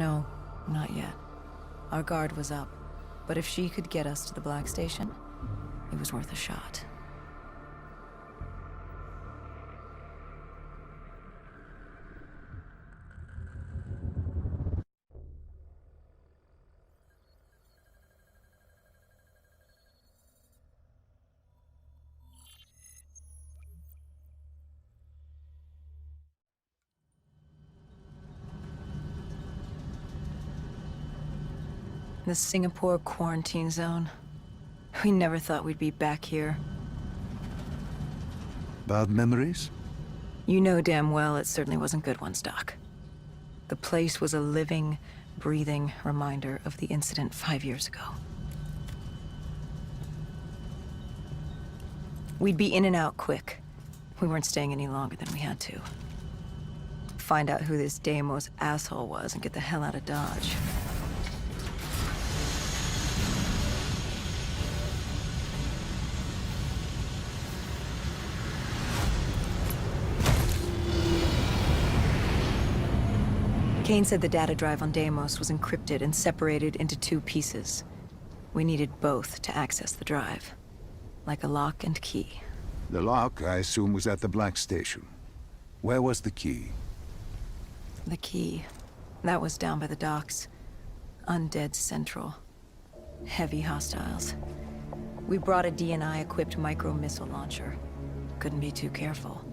No, not yet. Our guard was up, but if she could get us to the Black Station, it was worth a shot. The Singapore quarantine zone. We never thought we'd be back here. Bad memories? You know damn well it certainly wasn't good ones, Doc. The place was a living, breathing reminder of the incident 5 years ago. We'd be in and out quick. We weren't staying any longer than we had to. Find out who this Deimos asshole was and get the hell out of Dodge. Kane said the data drive on Deimos was encrypted and separated into 2 pieces. We needed both to access the drive. Like a lock and key. The lock, I assume, was at the Black Station. Where was the key? The key. That was down by the docks. Undead Central. Heavy hostiles. We brought a DNI-equipped micro-missile launcher. Couldn't be too careful.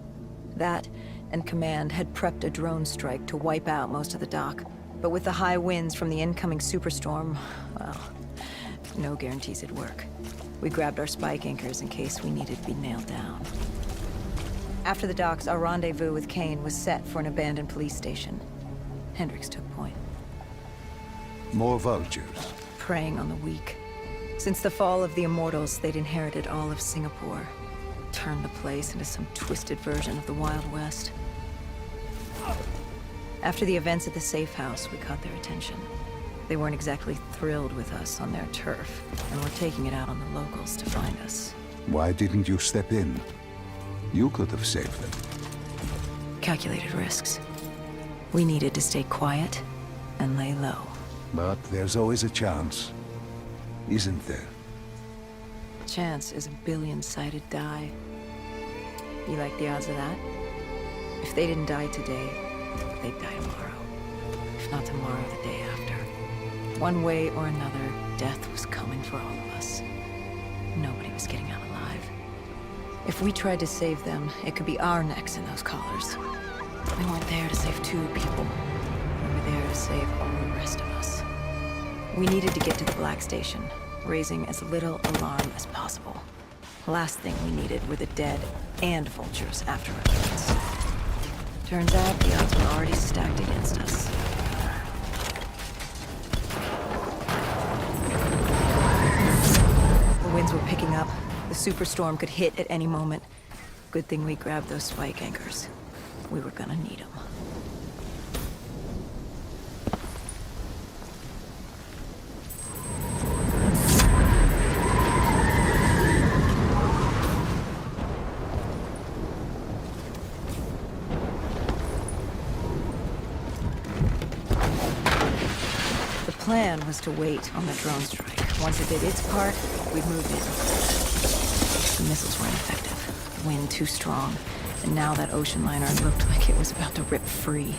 That, and Command had prepped a drone strike to wipe out most of the dock. But with the high winds from the incoming superstorm, well, no guarantees it'd work. We grabbed our spike anchors in case we needed to be nailed down. After the docks, our rendezvous with Kane was set for an abandoned police station. Hendricks took point. More vultures. Preying on the weak. Since the fall of the Immortals, they'd inherited all of Singapore. Turned the place into some twisted version of the Wild West. After the events at the safe house, we caught their attention. They weren't exactly thrilled with us on their turf, and were taking it out on the locals to find us. Why didn't you step in? You could have saved them. Calculated risks. We needed to stay quiet and lay low. But there's always a chance, isn't there? Chance is a billion-sided die. You like the odds of that? If they didn't die today, they'd die tomorrow. If not tomorrow, the day after. One way or another, death was coming for all of us. Nobody was getting out alive. If we tried to save them, it could be our necks in those collars. We weren't there to save 2 people. We were there to save all the rest of us. We needed to get to the Black Station, raising as little alarm as possible. The last thing we needed were the dead and vultures after our kids. Turns out the odds were already stacked against us. The winds were picking up. The superstorm could hit at any moment. Good thing we grabbed those spike anchors. We were gonna need them. The plan was to wait on the drone strike. Once it did its part, we'd move in. The missiles were ineffective. The wind too strong. And now that ocean liner looked like it was about to rip free.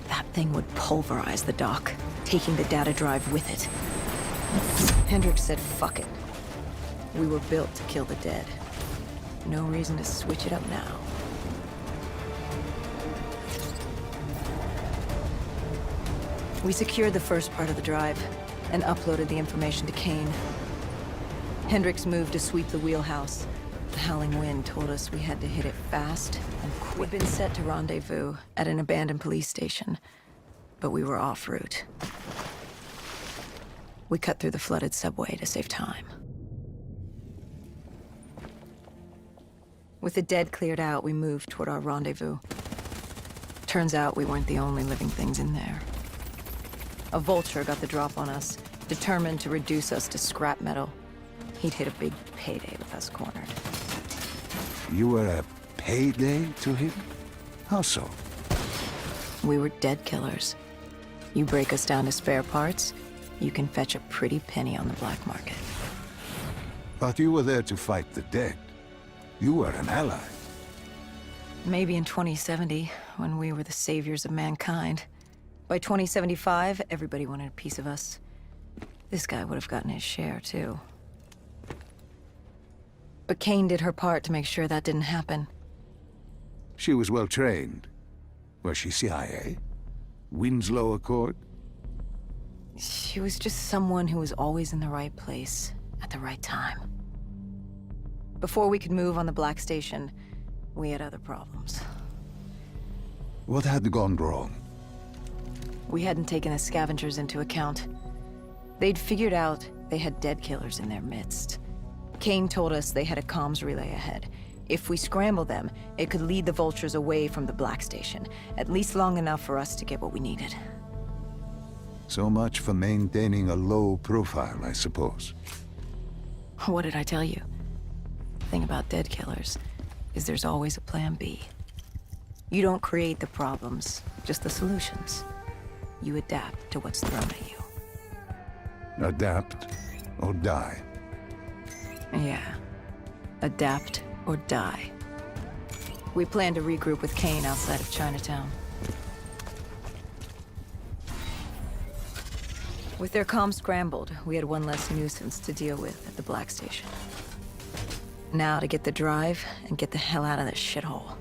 That thing would pulverize the dock, taking the data drive with it. Hendricks said, fuck it. We were built to kill the dead. No reason to switch it up now. We secured the first part of the drive and uploaded the information to Kane. Hendricks moved to sweep the wheelhouse. The howling wind told us we had to hit it fast and quick. We'd been set to rendezvous at an abandoned police station, but we were en route. We cut through the flooded subway to save time. With the dead cleared out, we moved toward our rendezvous. Turns out we weren't the only living things in there. A vulture got the drop on us, determined to reduce us to scrap metal. He'd hit a big payday with us cornered. You were a payday to him? How so? We were dead killers. You break us down to spare parts, you can fetch a pretty penny on the black market. But you were there to fight the dead. You were an ally. Maybe in 2070, when we were the saviors of mankind. By 2075, everybody wanted a piece of us. This guy would have gotten his share, too. But Kane did her part to make sure that didn't happen. She was well trained. Was she CIA? Winslow Accord? She was just someone who was always in the right place, at the right time. Before we could move on the Black Station, we had other problems. What had gone wrong? We hadn't taken the scavengers into account. They'd figured out they had dead killers in their midst. Kane told us they had a comms relay ahead. If we scrambled them, it could lead the vultures away from the Black Station, at least long enough for us to get what we needed. So much for maintaining a low profile, I suppose. What did I tell you? The thing about dead killers is there's always a plan B. You don't create the problems, just the solutions. You adapt to what's thrown at you. Adapt or die. Yeah. Adapt or die. We plan to regroup with Kane outside of Chinatown. With their comms scrambled, we had one less nuisance to deal with at the Black Station. Now to get the drive and get the hell out of this shithole.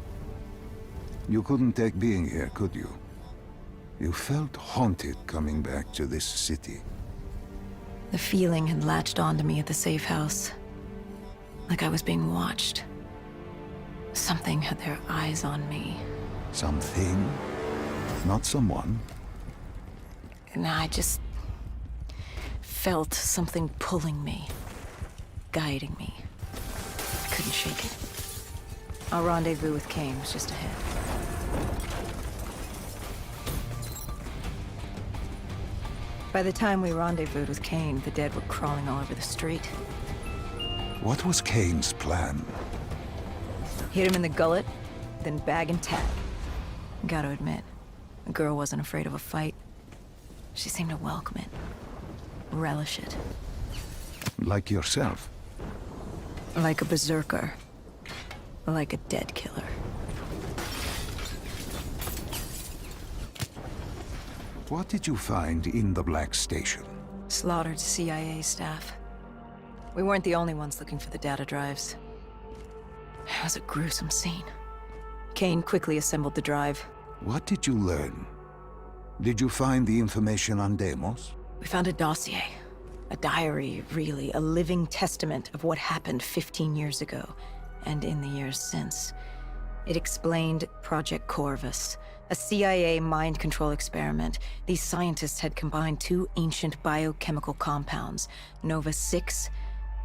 You couldn't take being here, could you? You felt haunted coming back to this city. The feeling had latched onto me at the safe house. Like I was being watched. Something had their eyes on me. Something? Not someone. And I just felt something pulling me, guiding me. I couldn't shake it. Our rendezvous with Kane was just ahead. By the time we rendezvoused with Kane, the dead were crawling all over the street. What was Kane's plan? Hit him in the gullet, then bag and tag. Gotta admit, the girl wasn't afraid of a fight. She seemed to welcome it, relish it. Like yourself. Like a berserker. Like a dead killer. What did you find in the Black Station? Slaughtered CIA staff. We weren't the only ones looking for the data drives. It was a gruesome scene. Kane quickly assembled the drive. What did you learn? Did you find the information on Deimos? We found a dossier. A diary, really. A living testament of what happened 15 years ago, and in the years since. It explained Project Corvus, a CIA mind control experiment. These scientists had combined two ancient biochemical compounds, Nova-6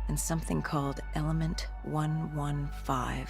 and something called Element 115.